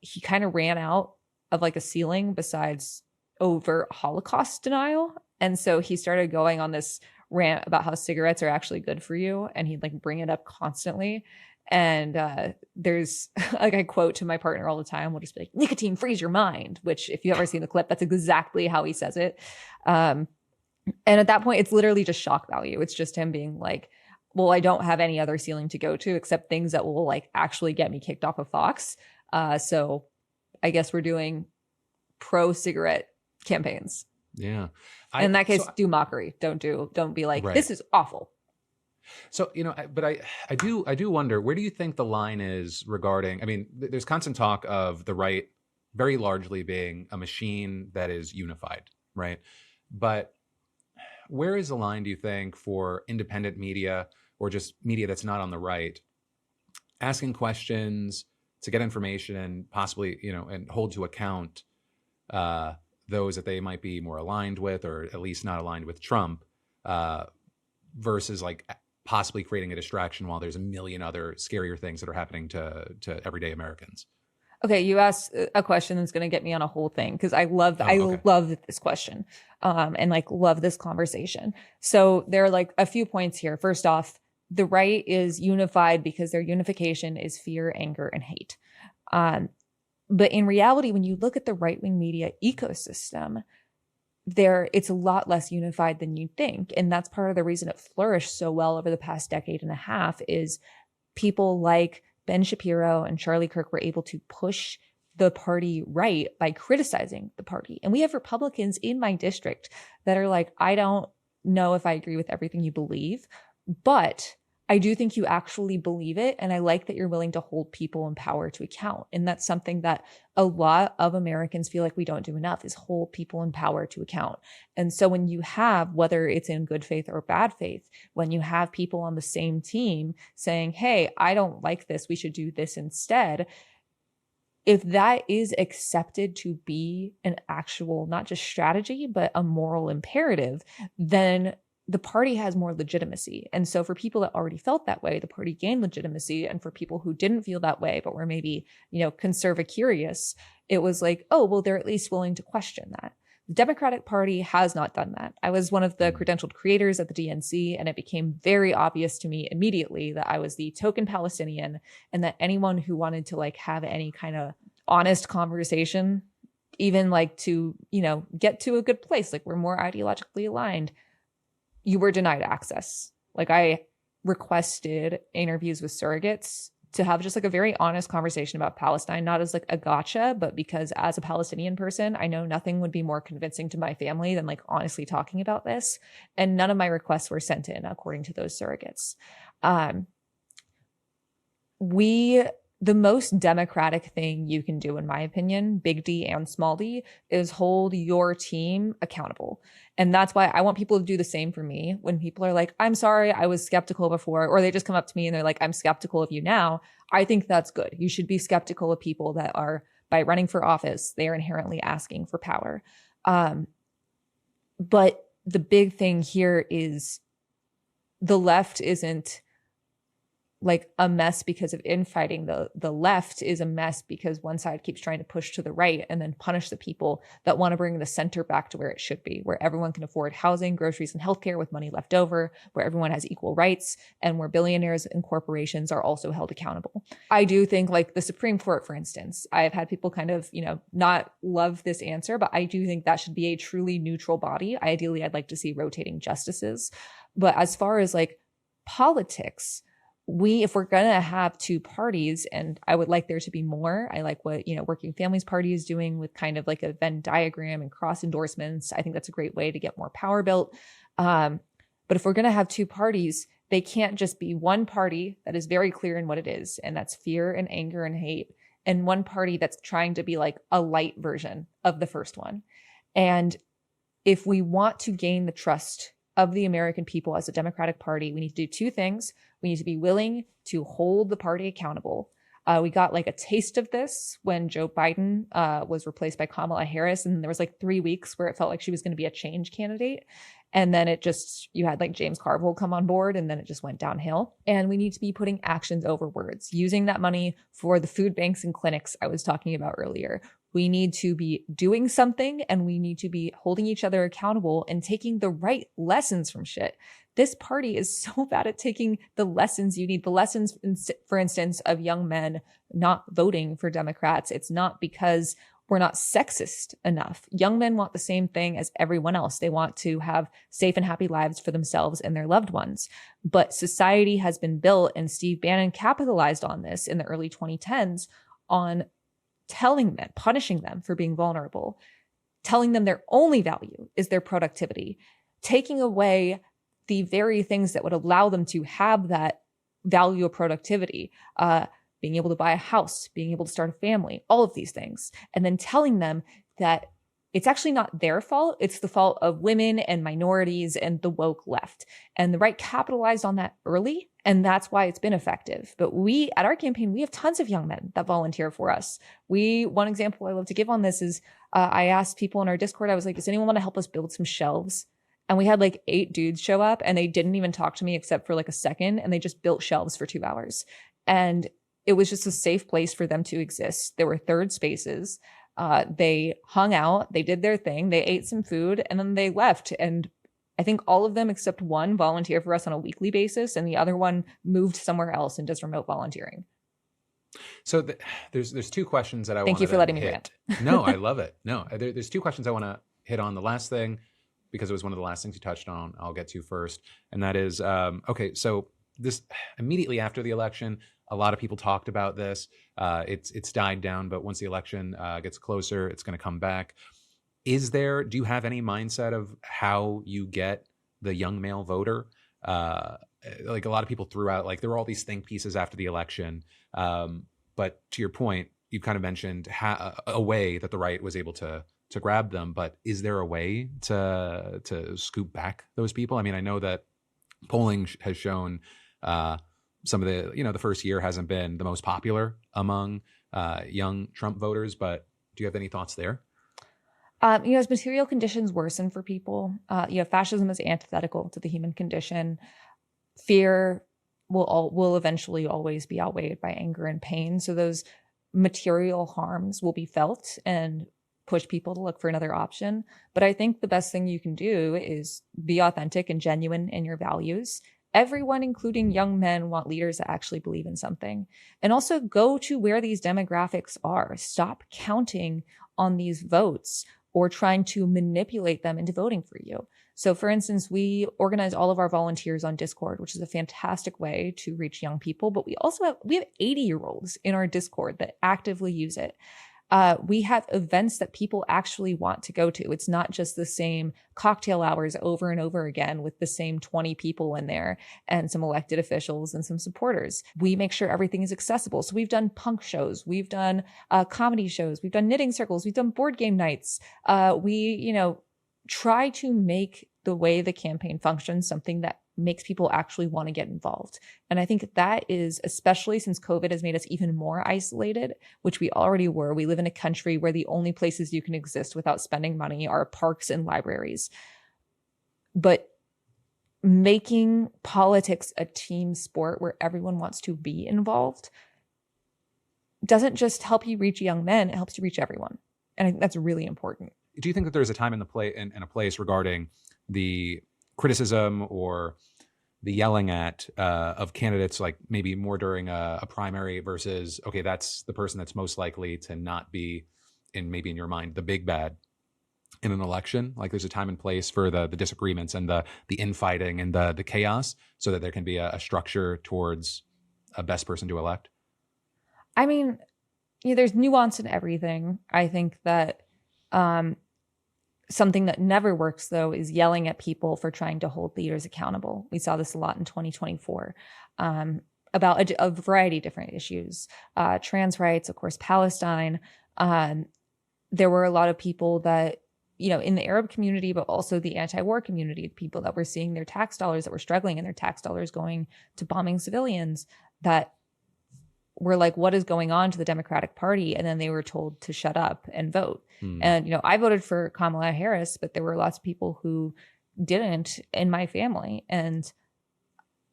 he kind of ran out of like a ceiling besides overt Holocaust denial. And so he started going on this rant about how cigarettes are actually good for you. And he'd like bring it up constantly. And there's like, I quote to my partner all the time, we'll just be like, nicotine frees your mind, which if you've ever seen the clip, that's exactly how he says it. And at that point, it's literally just shock value. It's just him being like, well, I don't have any other ceiling to go to except things that will like actually get me kicked off of Fox. So I guess we're doing pro-cigarette campaigns. Yeah. In that case, do mockery. Don't be like, this is awful. So, but I do wonder, where do you think the line is regarding, I mean, there's constant talk of the right very largely being a machine that is unified, right? But where is the line, do you think, for independent media or just media that's not on the right, asking questions to get information and possibly, and hold to account those that they might be more aligned with, or at least not aligned with Trump, versus like possibly creating a distraction while there's a million other scarier things that are happening to everyday Americans? Okay, you asked a question that's going to get me on a whole thing, because I love this question, and like love this conversation. So there are like a few points here. First off, the right is unified because their unification is fear, anger, and hate. But in reality, when you look at the right-wing media ecosystem, it's a lot less unified than you'd think. And that's part of the reason it flourished so well over the past decade and a half, is people like Ben Shapiro and Charlie Kirk were able to push the party right by criticizing the party. And we have Republicans in my district that are like, I don't know if I agree with everything you believe, but I do think you actually believe it. And I like that you're willing to hold people in power to account. And that's something that a lot of Americans feel like we don't do enough, is hold people in power to account. And so when you have, whether it's in good faith or bad faith, when you have people on the same team saying, hey, I don't like this, we should do this instead, if that is accepted to be an actual, not just strategy, but a moral imperative, then the party has more legitimacy. And so for people that already felt that way, the party gained legitimacy. And for people who didn't feel that way, but were maybe, conserva curious, it was like, oh, well, they're at least willing to question that. The Democratic Party has not done that. I was one of the credentialed creators at the DNC, and it became very obvious to me immediately that I was the token Palestinian, and that anyone who wanted to have any kind of honest conversation, even to, get to a good place, we're more ideologically aligned, you were denied access. I requested interviews with surrogates to have just a very honest conversation about Palestine, not as a gotcha, but because as a Palestinian person, I know nothing would be more convincing to my family than honestly talking about this. And none of my requests were sent in according to those surrogates. The most democratic thing you can do, in my opinion, big D and small d, is hold your team accountable. And that's why I want people to do the same for me. When people are like, I'm sorry, I was skeptical before, or they just come up to me and they're like, I'm skeptical of you now. I think that's good. You should be skeptical of people that are, by running for office, they are inherently asking for power. But the big thing here is the left isn't a mess because of infighting. The left is a mess because one side keeps trying to push to the right and then punish the people that want to bring the center back to where it should be, where everyone can afford housing, groceries, and healthcare with money left over, where everyone has equal rights, and where billionaires and corporations are also held accountable. I do think the Supreme Court, for instance, I've had people kind of, not love this answer, but I do think that should be a truly neutral body. Ideally, I'd like to see rotating justices. But as far as politics, if we're going to have two parties, and I would like there to be more, I like what, Working Families Party is doing with kind of a Venn diagram and cross endorsements. I think that's a great way to get more power built. But if we're going to have two parties, they can't just be one party that is very clear in what it is, and that's fear and anger and hate, and one party that's trying to be a light version of the first one. And if we want to gain the trust of the American people as a Democratic Party, we need to do two things. We need to be willing to hold the party accountable. We got a taste of this when Joe Biden was replaced by Kamala Harris, and there was 3 weeks where it felt like she was going to be a change candidate. And then you had James Carville come on board, and then it just went downhill. And we need to be putting actions over words, using that money for the food banks and clinics I was talking about earlier. We need to be doing something, and we need to be holding each other accountable and taking the right lessons from shit. This party is so bad at taking the lessons you need. The lessons, for instance, of young men not voting for Democrats. It's not because we're not sexist enough. Young men want the same thing as everyone else. They want to have safe and happy lives for themselves and their loved ones. But society has been built, and Steve Bannon capitalized on this in the early 2010s on telling them, punishing them for being vulnerable, telling them their only value is their productivity, taking away the very things that would allow them to have that value of productivity, being able to buy a house, being able to start a family, all of these things, and then telling them that it's actually not their fault. It's the fault of women and minorities and the woke left. And the right capitalized on that early, and that's why it's been effective. But at our campaign, we have tons of young men that volunteer for us. One example I love to give on this is I asked people in our Discord, I was like, does anyone want to help us build some shelves? And we had 8 dudes show up, and they didn't even talk to me except for a second, and they just built shelves for 2 hours. And it was just a safe place for them to exist. There were third spaces. They hung out, they did their thing, they ate some food, and then they left. And I think all of them except one volunteer for us on a weekly basis, and the other one moved somewhere else and does remote volunteering. So there's 2 questions that I want to Thank you for letting me rant. No, I love it. No, there's 2 questions I want to hit on. The last thing, because it was one of the last things you touched on, I'll get to first. And that is, okay, so this immediately after the election, a lot of people talked about this. It's died down, but once the election gets closer, it's going to come back. Do you have any mindset of how you get the young male voter? A lot of people threw out, there were all these think pieces after the election. But to your point, you kind of mentioned a way that the right was able to grab them, but is there a way to scoop back those people? I mean, I know that polling has shown some of the, the first year hasn't been the most popular among young Trump voters, but do you have any thoughts there? As material conditions worsen for people, fascism is antithetical to the human condition. Fear will eventually always be outweighed by anger and pain. So those material harms will be felt and push people to look for another option. But I think the best thing you can do is be authentic and genuine in your values. Everyone, including young men, want leaders that actually believe in something. And also go to where these demographics are. Stop counting on these votes or trying to manipulate them into voting for you. So for instance, we organize all of our volunteers on Discord, which is a fantastic way to reach young people. But we have 80-year-olds in our Discord that actively use it. We have events that people actually want to go to. It's not just the same cocktail hours over and over again with the same 20 people in there and some elected officials and some supporters. We make sure everything is accessible. So we've done punk shows, we've done comedy shows, we've done knitting circles, we've done board game nights. We try to make the way the campaign functions something that makes people actually want to get involved. And I think that is, especially since COVID has made us even more isolated, which we already were. We live in a country where the only places you can exist without spending money are parks and libraries. But making politics a team sport where everyone wants to be involved doesn't just help you reach young men, it helps you reach everyone. And I think that's really important. Do you think that there's a time in a place regarding the criticism or the yelling at of candidates, like maybe more during a primary versus, okay, that's the person that's most likely to not be maybe in your mind, the big bad in an election? Like there's a time and place for the disagreements and the infighting and the chaos so that there can be a structure towards a best person to elect? I mean, there's nuance in everything. I think that something that never works, though, is yelling at people for trying to hold leaders accountable. We saw this a lot in 2024 about a variety of different issues, trans rights, of course, Palestine. There were a lot of people that, in the Arab community, but also the anti-war community, people that were seeing their tax dollars, that were struggling and their tax dollars going to bombing civilians, that were like, what is going on to the Democratic Party? And then they were told to shut up and vote. And, I voted for Kamala Harris, but there were lots of people who didn't in my family. And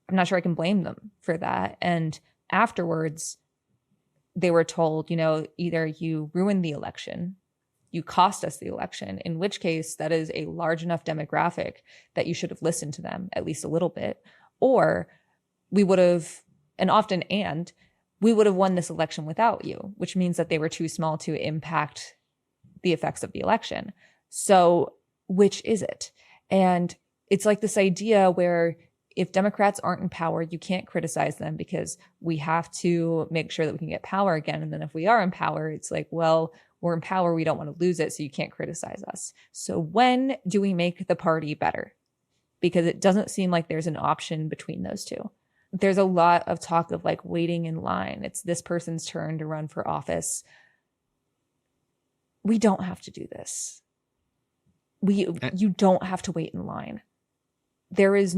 I'm not sure I can blame them for that. And afterwards, they were told, either you ruined the election, you cost us the election, in which case that is a large enough demographic that you should have listened to them at least a little bit, or we would have, we would have won this election without you, which means that they were too small to impact the effects of the election. So which is it? And it's like this idea where if Democrats aren't in power, you can't criticize them because we have to make sure that we can get power again. And then if we are in power, it's like, well, we're in power, we don't want to lose it, so you can't criticize us. So when do we make the party better? Because it doesn't seem like there's an option between those two. There's a lot of talk of like waiting in line. It's this person's turn to run for office. We don't have to do this. You don't have to wait in line. This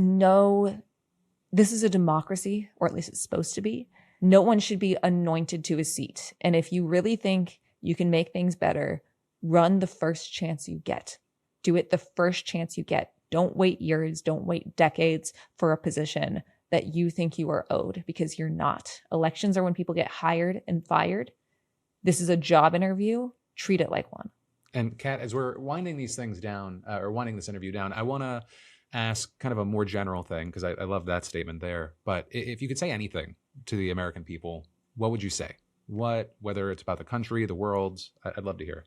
is a democracy, or at least it's supposed to be. No one should be anointed to a seat. And if you really think you can make things better, run the first chance you get. Do it the first chance you get. Don't wait years, don't wait decades for a position that you think you are owed, because you're not. Elections are when people get hired and fired. This is a job interview. Treat it like one. And Kat, as we're winding these things down, or winding this interview down, I want to ask kind of a more general thing, because I love that statement there. But if you could say anything to the American people, what would you say? Whether it's about the country, the world, I'd love to hear.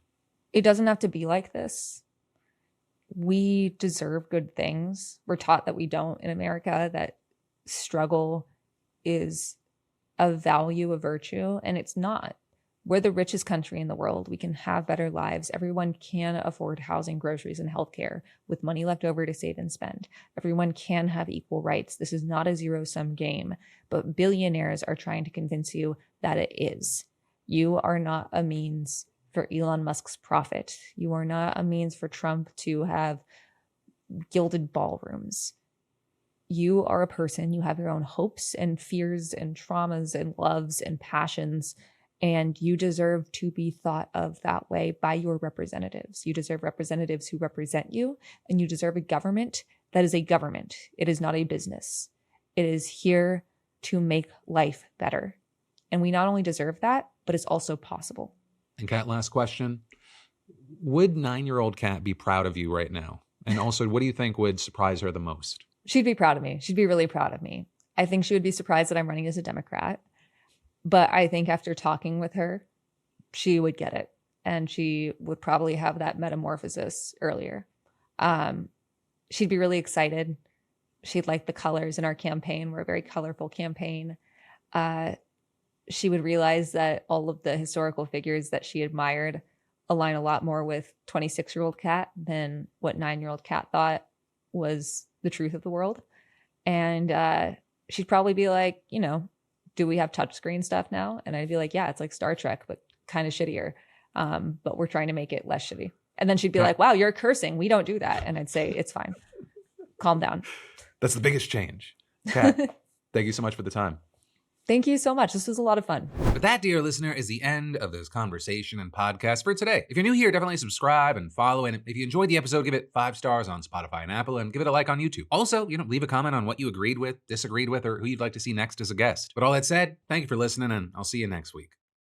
It doesn't have to be like this. We deserve good things. We're taught that we don't in America, that struggle is a value, a virtue, and it's not. We're the richest country in the world. We can have better lives. Everyone can afford housing, groceries, and healthcare with money left over to save and spend. Everyone can have equal rights. This is not a zero-sum game, but billionaires are trying to convince you that it is. You are not a means for Elon Musk's profit. You are not a means for Trump to have gilded ballrooms. You are a person, you have your own hopes and fears and traumas and loves and passions, and you deserve to be thought of that way by your representatives. You deserve representatives who represent you, and you deserve a government that is a government. It is not a business. It is here to make life better. And we not only deserve that, but it's also possible. And Kat, last question. Would 9-year-old Kat be proud of you right now? And also, what do you think would surprise her the most? She'd be proud of me. She'd be really proud of me. I think she would be surprised that I'm running as a Democrat. But I think after talking with her, she would get it. And she would probably have that metamorphosis earlier. She'd be really excited. She'd like the colors in our campaign. We're a very colorful campaign. She would realize that all of the historical figures that she admired align a lot more with 26-year-old Kat than what 9-year-old Kat thought was the truth of the world. And she'd probably be like, do we have touchscreen stuff now? And I'd be like, yeah, it's like Star Trek, but kind of shittier. But we're trying to make it less shitty. And then she'd be like, wow, you're cursing. We don't do that. And I'd say, it's fine. Calm down. That's the biggest change. Kat, thank you so much for the time. Thank you so much. This was a lot of fun. But that, dear listener, is the end of this conversation and podcast for today. If you're new here, definitely subscribe and follow. And if you enjoyed the episode, give it 5 stars on Spotify and Apple, and give it a like on YouTube. Also, leave a comment on what you agreed with, disagreed with, or who you'd like to see next as a guest. But all that said, thank you for listening, and I'll see you next week.